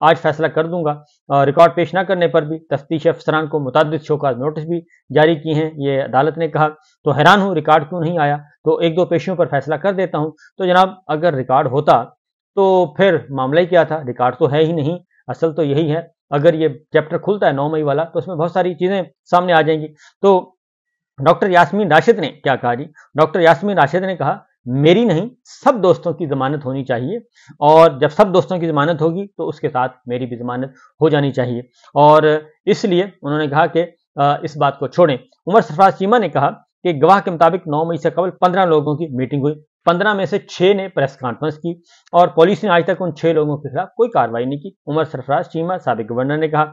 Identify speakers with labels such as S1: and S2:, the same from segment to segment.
S1: آج فیصلہ کر دوں گا۔ ریکارڈ پیش نہ کرنے پر بھی تفتیش افسران کو متعدد شوکاز نوٹس بھی جاری کی ہیں، یہ عدالت نے کہا۔ تو حیران ہوں ریکارڈ کیوں نہیں آیا، تو ایک دو پیشیوں پر فیصلہ کر دیتا ہوں۔ تو جناب اگر ریکارڈ ہوتا تو پھر معاملہ ہی کیا تھا، ریکارڈ تو ہے ہی نہیں۔ اصل تو یہی ہے، اگر یہ چیپٹر کھلتا ہے 9 مئی والا تو اس میں بہت ساری چیزیں سامنے آ جائیں گی۔ تو ڈاکٹر یاسمین راشد نے کیا کہا جی؟ ڈاکٹر یاسمین راشد نے کہا میری نہیں سب دوستوں کی ضمانت ہونی چاہیے، اور جب سب دوستوں کی ضمانت ہوگی تو اس کے ساتھ میری بھی ضمانت ہو جانی چاہیے، اور اس لیے انہوں نے کہا کہ اس بات کو چھوڑیں۔ عمر سرفراز چیمہ نے کہا کہ گواہ کے مطابق 9 مئی سے قبل 15 لوگوں کی میٹنگ ہوئی، 15 میں سے 6 نے پریس کانفرنس کی، اور پولیس نے آج تک ان 6 لوگوں کے خلاف کوئی کارروائی نہیں کی۔ عمر سرفراز چیمہ سابق گورنر نے کہا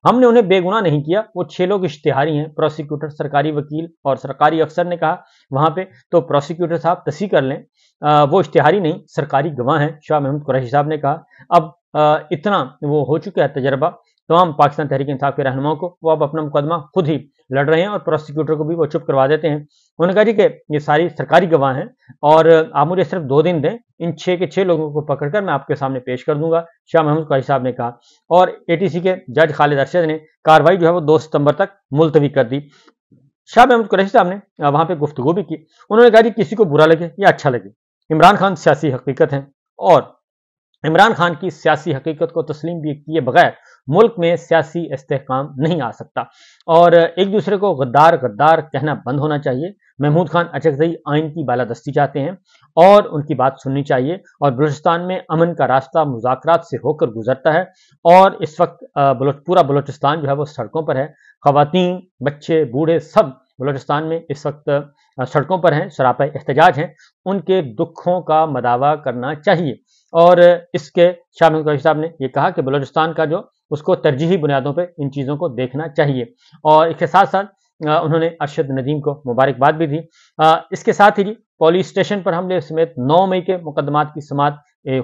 S1: ہم نے انہیں بے گناہ نہیں کیا، وہ 6 لوگ اشتہاری ہیں۔ پروسیکیوٹر، سرکاری وکیل اور سرکاری افسر نے کہا وہاں پہ، تو پروسیکیوٹر صاحب تصحیح کر لیں، وہ اشتہاری نہیں سرکاری گواہ ہیں، شاہ محمود قریشی صاحب نے کہا۔ اب اتنا وہ ہو چکا ہے تجربہ تمام پاکستان تحریک انصاف کے رہنماؤں کو، وہ اب اپنا مقدمہ خود ہی لڑ رہے ہیں اور پروسیکیوٹر کو بھی وہ چپ کروا دیتے ہیں۔ انہوں نے کہا جی کہ یہ ساری سرکاری گواہ ہیں اور آپ مجھے صرف 2 دن دیں، ان 6 کے 6 لوگوں کو پکڑ کر میں آپ کے سامنے پیش کر دوں گا، شاہ محمود قریشی صاحب نے کہا۔ اور ATC کے جج خالد ارشد نے کارروائی جو ہے وہ 2 ستمبر تک ملتوی کر دی۔ شاہ محمود قریشی صاحب نے وہاں پہ گفتگو بھی کی، انہوں نے کہا جی کسی کو برا لگے یا اچھا لگے، عمران خان سیاسی حقیقت ہیں، اور عمران خان کی سیاسی حقیقت کو تسلیم بھی کیے بغیر ملک میں سیاسی استحکام نہیں آ سکتا، اور ایک دوسرے کو غدار غدار کہنا بند ہونا چاہیے۔ محمود خان اچکزئی آئین کی بالادستی چاہتے ہیں اور ان کی بات سننی چاہیے، اور بلوچستان میں امن کا راستہ مذاکرات سے ہو کر گزرتا ہے، اور اس وقت پورا بلوچستان جو ہے وہ سڑکوں پر ہے، خواتین، بچے، بوڑھے سب بلوچستان میں اس وقت سڑکوں پر ہیں، سراپا احتجاج ہیں، ان کے دکھوں کا مداوع کرنا چاہیے۔ اور اس کے شاہ محمود قریشی صاحب نے یہ کہا کہ بلوچستان کا جو اس کو ترجیحی بنیادوں پہ ان چیزوں کو دیکھنا چاہیے، اور اس کے ساتھ ساتھ انہوں نے ارشد ندیم کو مبارکباد بھی دی۔ اس کے ساتھ ہی پولیس اسٹیشن پر حملے سمیت 9 مئی کے مقدمات کی سماعت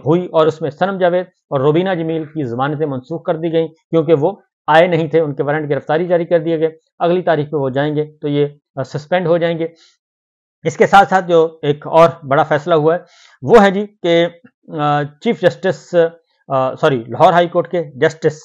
S1: ہوئی، اور اس میں صنم جاوید اور روبینہ جمیل کی ضمانتیں منسوخ کر دی گئیں کیونکہ وہ آئے نہیں تھے، ان کے وارنٹ گرفتاری جاری کر دیے گئے، اگلی تاریخ پہ وہ جائیں گے تو یہ سسپینڈ ہو جائیں گے۔ اس کے ساتھ ساتھ جو ایک اور بڑا فیصلہ ہوا ہے وہ ہے جی کہ chief justice Lahore high court کے جسٹس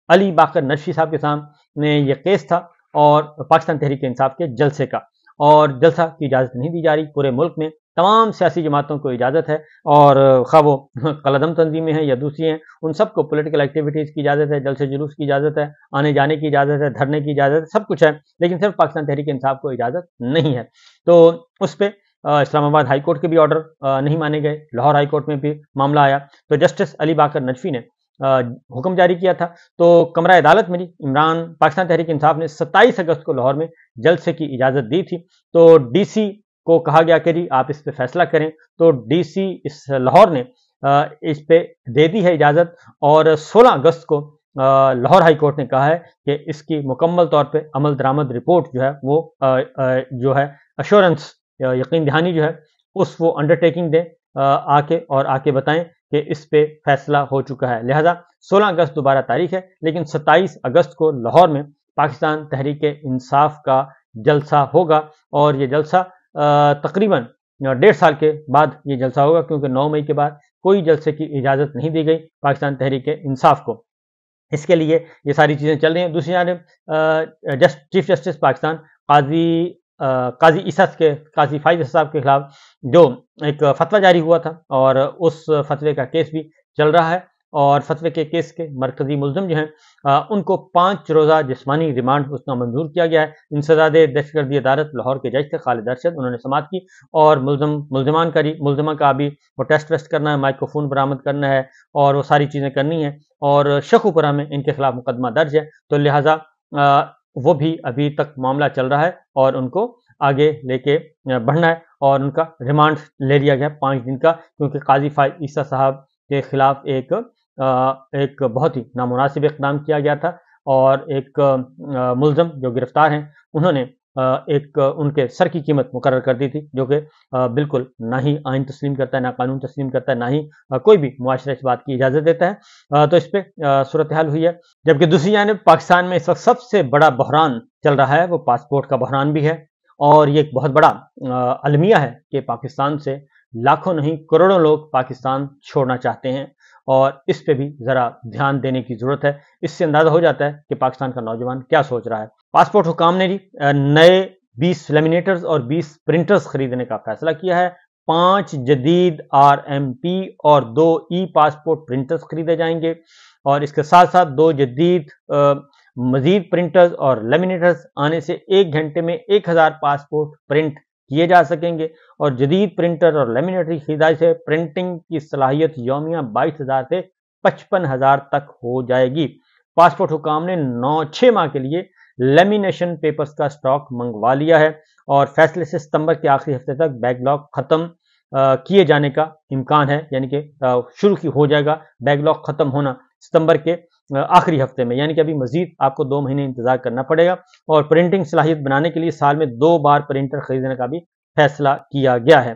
S1: علی باقر نجفی صاحب کے سامنے یہ کیس تھا، اور پاکستان تحریک انصاف کے جلسے کا، اور جلسہ کی اجازت نہیں دی جا رہی۔ پورے ملک میں تمام سیاسی جماعتوں کو اجازت ہے، اور خواہ وہ قلعدم تنظیمیں ہیں یا دوسری ہیں، ان سب کو پولیٹیکل ایکٹیویٹیز کی اجازت ہے، جلسے جلوس کی اجازت ہے، آنے جانے کی اجازت ہے، دھرنے کی اجازت ہے، سب کچھ ہے، لیکن صرف پاکستان تحریک انصاف کو اجازت نہیں ہے۔ تو اس پہ اسلام آباد ہائی کورٹ کے بھی آرڈر نہیں مانے گئے، لاہور ہائی کورٹ میں بھی معاملہ آیا، تو جسٹس علی باقر نجفی نے حکم جاری کیا تھا۔ تو کمرہ عدالت میں پاکستان تحریک انصاف نے 27 اگست کو لاہور میں جلسے کی اجازت دی تھی، تو DC کو کہا گیا کہ جی آپ اس پہ فیصلہ کریں، تو DC اس لاہور نے اس پہ دے دی ہے اجازت، اور 16 اگست کو لاہور ہائی کورٹ نے کہا ہے کہ اس کی مکمل طور پہ عمل درآمد رپورٹ جو ہے وہ جو ہے ایشورنس یقین دہانی جو ہے اس وہ انڈرٹیکنگ دیں آ کے بتائیں کہ اس پہ فیصلہ ہو چکا ہے۔ لہذا 16 اگست دوبارہ تاریخ ہے، لیکن 27 اگست کو لاہور میں پاکستان تحریک انصاف کا جلسہ ہوگا، اور یہ جلسہ تقریباً 1.5 سال کے بعد یہ جلسہ ہوگا، کیونکہ 9 مئی کے بعد کوئی جلسے کی اجازت نہیں دی گئی پاکستان تحریک انصاف کو۔ اس کے لیے یہ ساری چیزیں چل رہی ہیں۔ دوسری جانب چیف جسٹس پاکستان قاضی فائز عیسیٰ صاحب کے خلاف جو ایک فتویٰ جاری ہوا تھا، اور اس فتوے کا کیس بھی چل رہا ہے، اور فتوے کے کیس کے مرکزی ملزم جو ہیں ان کو 5 روزہ جسمانی ریمانڈ اس کا منظور کیا گیا ہے۔ انسداد دہشت گردی عدالت لاہور کے جج تھے خالد ارشد، انہوں نے سماعت کی، اور ملزمہ کا بھی وہ ٹیسٹ ویسٹ کرنا ہے، مائکروفون برآمد کرنا ہے، اور وہ ساری چیزیں کرنی ہیں، اور شک و پرہ میں ان کے خلاف مقدمہ درج ہے، تو لہٰذا وہ بھی ابھی تک معاملہ چل رہا ہے، اور ان کو آگے لے کے بڑھنا ہے، اور ان کا ریمانڈ لے لیا گیا 5 دن کا، کیونکہ قاضی فائز عیسیٰ صاحب کے خلاف ایک بہت ہی نامناسب اقدام کیا گیا تھا، اور ایک ملزم جو گرفتار ہیں انہوں نے ایک ان کے سر کی قیمت مقرر کر دی تھی، جو کہ بالکل نہ ہی آئین تسلیم کرتا ہے، نہ قانون تسلیم کرتا ہے، نہ ہی کوئی بھی معاشرہ اس بات کی اجازت دیتا ہے۔ تو اس پہ صورتحال ہوئی ہے۔ جبکہ دوسری جانب پاکستان میں اس وقت سب سے بڑا بحران چل رہا ہے وہ پاسپورٹ کا بحران بھی ہے، اور یہ ایک بہت بڑا المیہ ہے کہ پاکستان سے لاکھوں نہیں کروڑوں لوگ پاکستان چھوڑنا چاہتے ہیں، اور اس پہ بھی ذرا دھیان دینے کی ضرورت ہے۔ اس سے اندازہ ہو جاتا ہے کہ پاکستان کا نوجوان کیا سوچ رہا ہے۔ پاسپورٹ حکام نے نئے 20 لیمینیٹرز اور 20 پرنٹرز خریدنے کا فیصلہ کیا ہے۔ 5 جدید RMP اور 2 ای پاسپورٹ پرنٹرز خریدے جائیں گے، اور اس کے ساتھ ساتھ 2 جدید مزید پرنٹرز اور لیمینیٹرز آنے سے 1 گھنٹے میں 1000 پاسپورٹ پرنٹ کیے جا سکیں گے، اور جدید پرنٹر اور لیمینیٹر کی خریداری سے پرنٹنگ کی صلاحیت یومیہ 22,000 سے 55,000 تک ہو جائے گی۔ پاسپورٹ حکام نے 6 ماہ کے لیے لیمینیشن پیپرز کا سٹاک منگوا لیا ہے، اور فیصلے سے ستمبر کے آخری ہفتے تک بیک لاگ ختم کیے جانے کا امکان ہے، یعنی کہ شروع ہو جائے گا بیک لاگ ختم ہونا ستمبر کے آخری ہفتے میں، یعنی کہ ابھی مزید آپ کو 2 مہینے انتظار کرنا پڑے گا۔ اور پرنٹنگ صلاحیت بنانے کے لیے سال میں 2 بار پرنٹر خریدنے کا بھی فیصلہ کیا گیا ہے،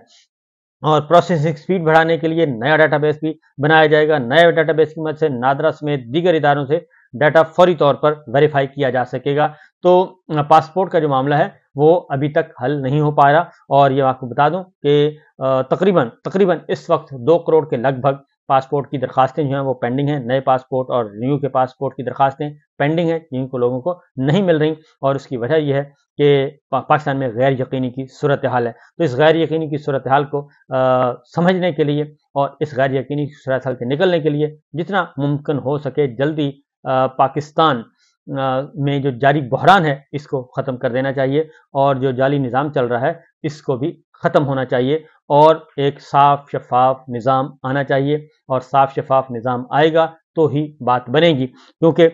S1: اور پروسیسنگ سپیڈ بڑھانے کے لیے نیا ڈیٹا بیس بھی بنایا جائے گا۔ نئے ڈیٹا بیس کی مدد سے نادرا سمیت دیگر اداروں سے ڈیٹا فوری طور پر ویریفائی کیا جا سکے گا۔ تو پاسپورٹ کا جو معاملہ ہے وہ ابھی تک حل نہیں ہو پا رہا، اور یہ آپ کو بتا دوں کہ تقریباً اس وقت 2 کروڑ کے لگ بھگ پاسپورٹ کی درخواستیں جو ہیں وہ پینڈنگ ہیں۔ نئے پاسپورٹ اور رینیو کے پاسپورٹ کی درخواستیں پینڈنگ ہیں، جن کو لوگوں کو نہیں مل رہی، اور اس کی وجہ یہ ہے کہ پاکستان میں غیر یقینی کی صورتحال ہے۔ تو اس غیر یقینی کی صورتحال کو سمجھنے کے لیے اور اس غیر یقینی کی صورتحال سے نکلنے کے لیے جتنا ممکن ہو سکے جلدی پاکستان میں جو جاری بحران ہے اس کو ختم کر دینا چاہیے، اور جو جعلی نظام چل رہا ہے اس کو بھی ختم ہونا چاہیے، اور ایک صاف شفاف نظام آنا چاہیے، اور صاف شفاف نظام آئے گا تو ہی بات بنے گی۔ کیونکہ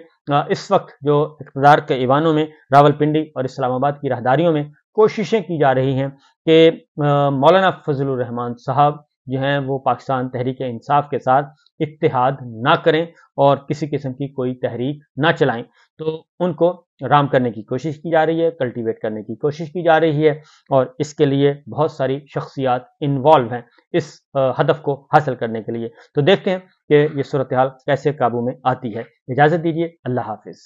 S1: اس وقت جو اقتدار کے ایوانوں میں راولپنڈی اور اسلام آباد کی راہداریوں میں کوششیں کی جا رہی ہیں کہ مولانا فضل الرحمان صاحب جو ہیں وہ پاکستان تحریک انصاف کے ساتھ اتحاد نہ کریں اور کسی قسم کی کوئی تحریک نہ چلائیں، تو ان کو رام کرنے کی کوشش کی جا رہی ہے، کلٹیویٹ کرنے کی کوشش کی جا رہی ہے، اور اس کے لیے بہت ساری شخصیات انوالو ہیں اس ہدف کو حاصل کرنے کے لیے۔ تو دیکھتے ہیں کہ یہ صورتحال کیسے قابو میں آتی ہے۔ اجازت دیجیے، اللہ حافظ۔